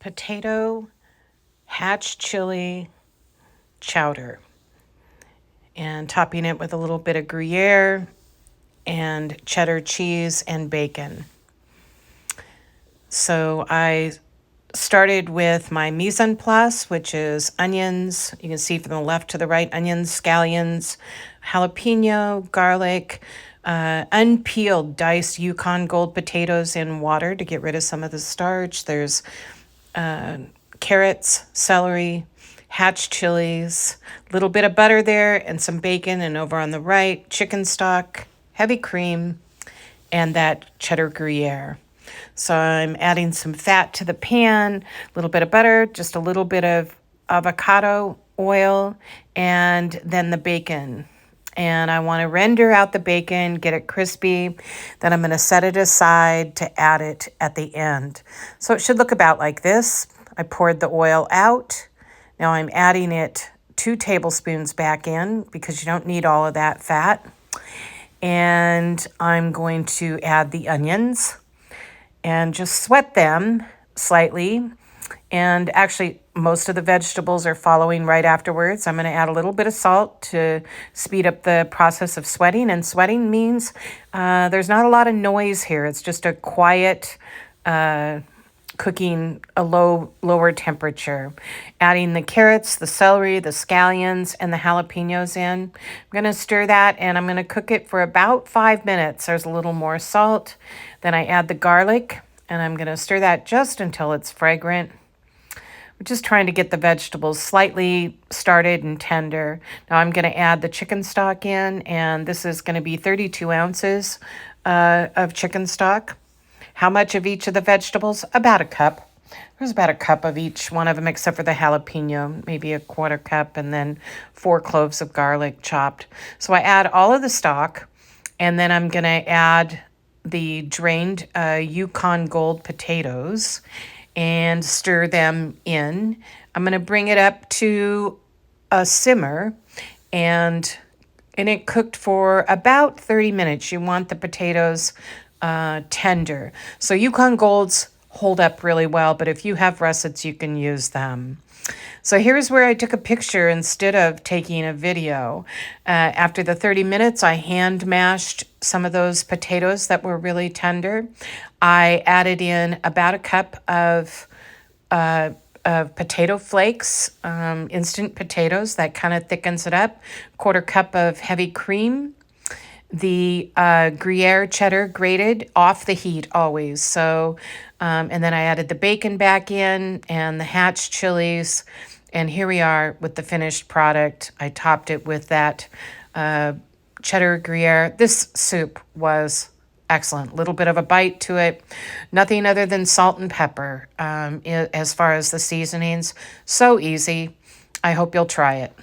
potato hatch chili chowder, and topping it with a little bit of Gruyere and cheddar cheese and bacon. So I started with my mise en place, which is onions. You can see from the left to the right, onions, scallions, jalapeno, garlic, unpeeled diced Yukon Gold potatoes in water to get rid of some of the starch. There's carrots, celery, hatch chilies, a little bit of butter there, and some bacon. And over on the right, chicken stock, heavy cream, and that cheddar Gruyere. So I'm adding some fat to the pan, a little bit of butter, just a little bit of avocado oil, and then the bacon. And I want to render out the bacon, get it crispy. Then I'm going to set it aside to add it at the end. So it should look about like this. I poured the oil out. Now I'm adding it 2 tablespoons back in because you don't need all of that fat. And I'm going to add the onions and just sweat them slightly. And actually, most of the vegetables are following right afterwards. I'm going to add a little bit of salt to speed up the process of sweating. And sweating means there's not a lot of noise here. It's just a quiet cooking, a lower temperature. Adding the carrots, the celery, the scallions, and the jalapenos in. I'm going to stir that, and I'm going to cook it for about 5 minutes. There's a little more salt. Then I add the garlic, and I'm going to stir that just until it's fragrant. We're just trying to get the vegetables slightly started and tender. Now I'm going to add the chicken stock in, and this is going to be 32 ounces of chicken stock. How much of each of the vegetables? About a cup. There's about a cup of each one of them, except for the jalapeno, maybe a 1/4 cup, and then 4 cloves of garlic chopped. So I add all of the stock, and then I'm going to add the drained Yukon Gold potatoes and stir them in. I'm going to bring it up to a simmer, and it cooked for about 30 minutes. You want the potatoes tender. So Yukon Golds hold up really well, but if you have russets, you can use them. So here's where I took a picture instead of taking a video. After the 30 minutes, I hand mashed some of those potatoes that were really tender. I added in about a cup of potato flakes, instant potatoes, that kind of thickens it up. 1/4 cup of heavy cream. The Gruyere cheddar grated off the heat always. So, and then I added the bacon back in and the hatch chilies. And here we are with the finished product. I topped it with that cheddar Gruyere. This soup was excellent. Little bit of a bite to it. Nothing other than salt and pepper as far as the seasonings. So easy. I hope you'll try it.